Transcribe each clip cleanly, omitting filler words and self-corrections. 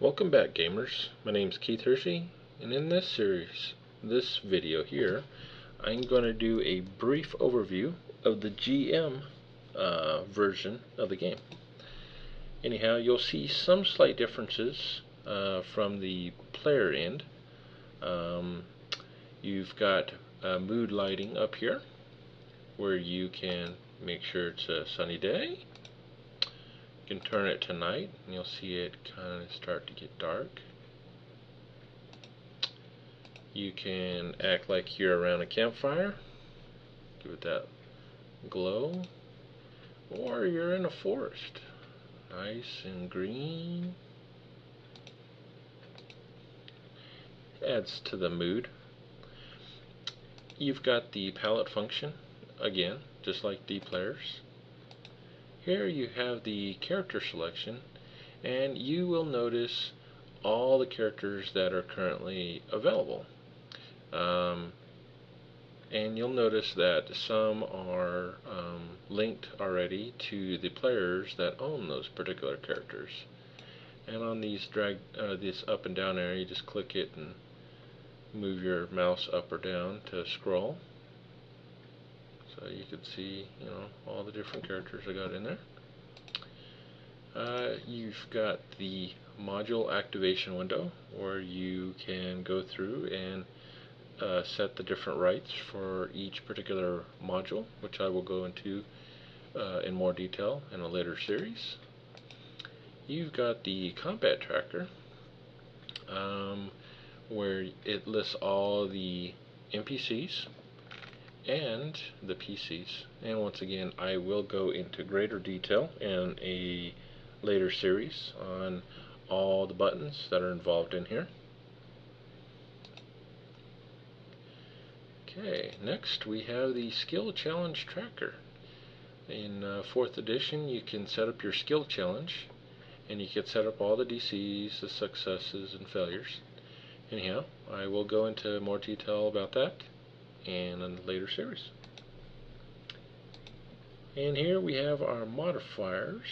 Welcome back, gamers. My name is Keith Hershey, and in this video here, I'm going to do a brief overview of the GM version of the game. Anyhow, you'll see some slight differences from the player end. You've got mood lighting up here, where you can make sure it's a sunny day. You can turn it to night and you'll see it kind of start to get dark. You can act like you're around a campfire, give it that glow, or you're in a forest, nice and green. Adds to the mood. You've got the palette function again, just like D players. Here you have the character selection, and you will notice all the characters that are currently available. And you'll notice that some are linked already to the players that own those particular characters. And on these this up and down area, you just click it and move your mouse up or down to scroll. So you can see, all the different characters I got in there. You've got the module activation window where you can go through and set the different rights for each particular module, which I will go into in more detail in a later series. You've got the combat tracker, where it lists all the NPCs and the PCs, and once again I will go into greater detail in a later series on all the buttons that are involved in here. Okay, next we have the skill challenge tracker. In 4th edition you can set up your skill challenge, and you can set up all the DCs, the successes and failures. Anyhow, I will go into more detail about that in a later series. And here we have our modifiers,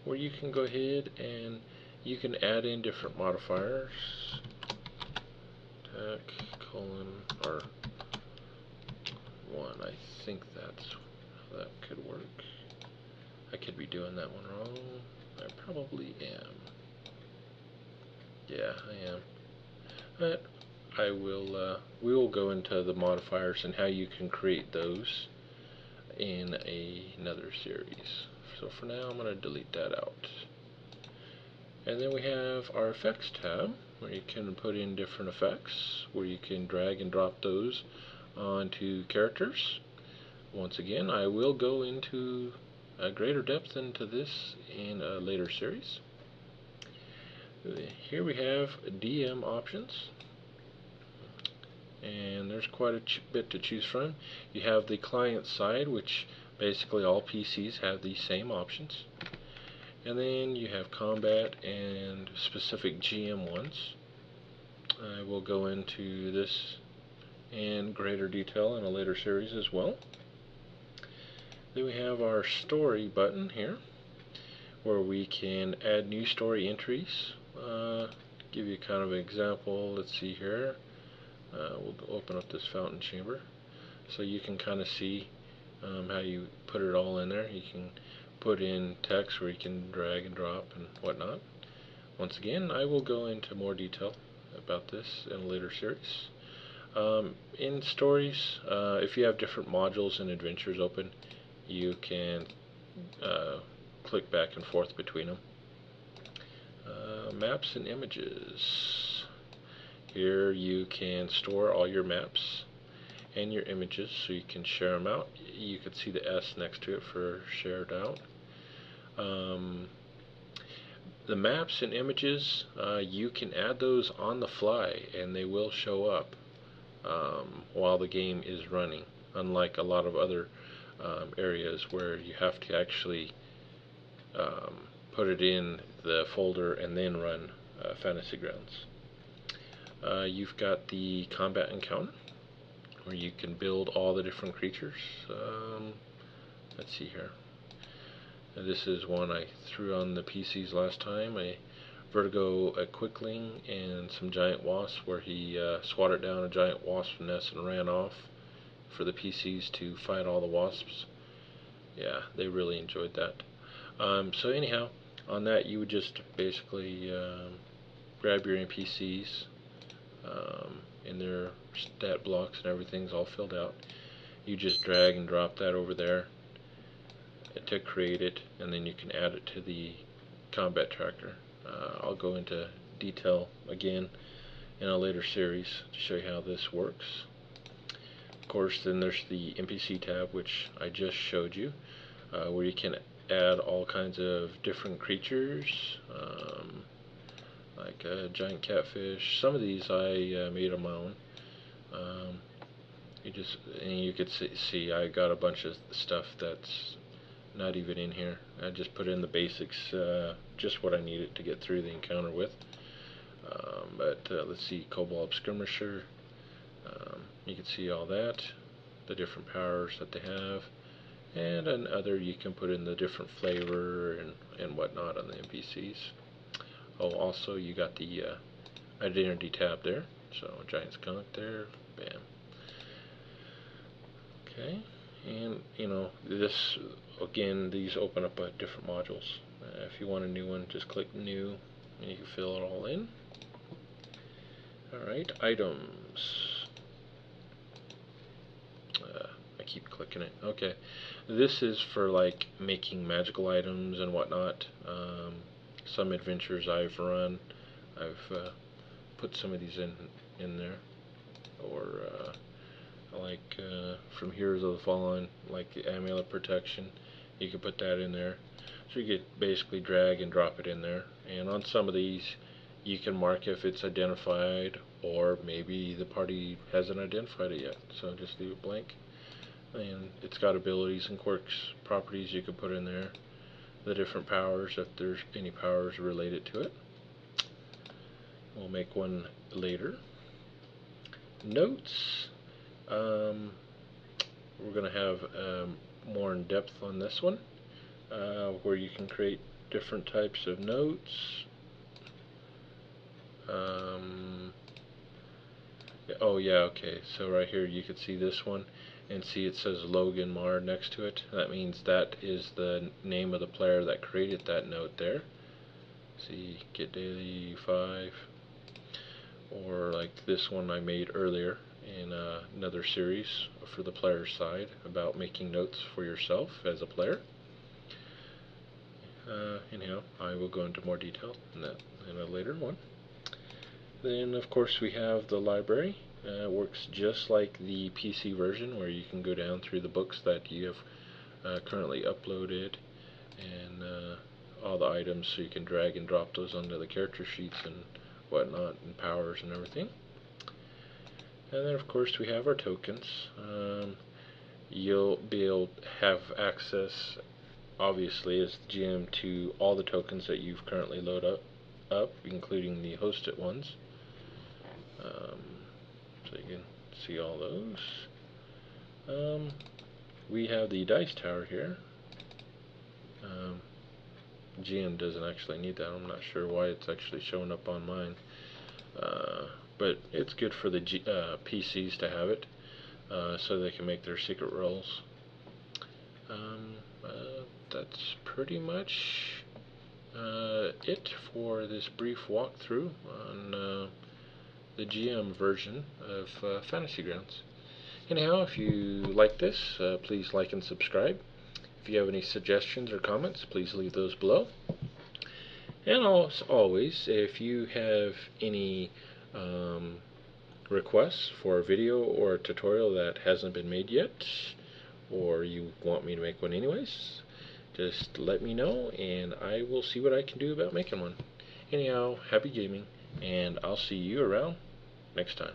where you can go ahead and you can add in different modifiers. Attack, or 1, I think that's how that could work. I could be doing that one wrong. I probably am. Yeah, I am. But we will go into the modifiers and how you can create those in another series. So for now I'm going to delete that out. And then we have our effects tab, where you can put in different effects, where you can drag and drop those onto characters. Once again, I will go into a greater depth into this in a later series. Here we have DM options, and there's quite a bit to choose from. You have the client side, which basically all PCs have these same options, and then you have combat and specific GM ones. I will go into this in greater detail in a later series as well. Then we have our story button here, where we can add new story entries. Give you kind of an example. Let's see here. We'll open up this fountain chamber so you can kind of see how you put it all in there. You can put in text where you can drag and drop and whatnot. Once again, I will go into more detail about this in a later series. In stories, if you have different modules and adventures open, you can click back and forth between them. Maps and images. Here you can store all your maps and your images so you can share them out. You can see the S next to it for shared out. The maps and images, you can add those on the fly and they will show up while the game is running, unlike a lot of other areas where you have to actually put it in the folder and then run Fantasy Grounds. You've got the combat encounter, where you can build all the different creatures. Let's see here. This is one I threw on the PCs last time. I Vertigo a Quickling and some giant wasps, where he swatted down a giant wasp nest and ran off for the PCs to fight all the wasps. Yeah, they really enjoyed that. So anyhow, on that you would just basically grab your NPCs, and their stat blocks and everything's all filled out. You just drag and drop that over there to create it, and then you can add it to the combat tracker. I'll go into detail again in a later series to show you how this works. Of course, then there's the NPC tab, which I just showed you, where you can add all kinds of different creatures, like a giant catfish. Some of these I made on my own. You could see I got a bunch of stuff that's not even in here. I just put in the basics, just what I needed to get through the encounter with. Let's see, Kobold Skirmisher. You can see all that, the different powers that they have, and another you can put in the different flavor and whatnot on the NPCs. Oh, also you got the identity tab there, so giant skunk there, bam. Okay, and this again, these open up different modules. If you want a new one, just click new and you can fill it all in. Alright, items. I keep clicking it. Okay, this is for like making magical items and whatnot. Some adventures I've run, I've put some of these in there, or like from Heroes of the Fallen, like the Amulet Protection, you can put that in there. So you could basically drag and drop it in there. And on some of these, you can mark if it's identified, or maybe the party hasn't identified it yet. So just leave it blank. And it's got abilities and quirks, properties you can put in there. The different powers, if there's any powers related to it. We'll make one later. Notes. We're going to have more in depth on this one, where you can create different types of notes. Oh yeah, okay, so right here you can see this one, and see it says Logan Marr next to it. That means that is the name of the player that created that note there. See, Get Daily 5, or like this one I made earlier in another series for the player side about making notes for yourself as a player. Anyhow, I will go into more detail in that in a later one. Then of course we have the library. It works just like the PC version, where you can go down through the books that you have currently uploaded, and all the items, so you can drag and drop those onto the character sheets and whatnot, and powers and everything. And then of course we have our tokens. You'll be able to have access, obviously as the GM, to all the tokens that you've currently loaded up, including the hosted ones. So you can see all those. We have the dice tower here. GM doesn't actually need that. I'm not sure why it's actually showing up on mine. But it's good for the PCs to have it, so they can make their secret rolls. That's pretty much it for this brief walkthrough on the GM version of Fantasy Grounds. Anyhow, if you like this, please like and subscribe. If you have any suggestions or comments, please leave those below. And as always, if you have any requests for a video or a tutorial that hasn't been made yet, or you want me to make one anyways, just let me know and I will see what I can do about making one. Anyhow, happy gaming, and I'll see you around next time.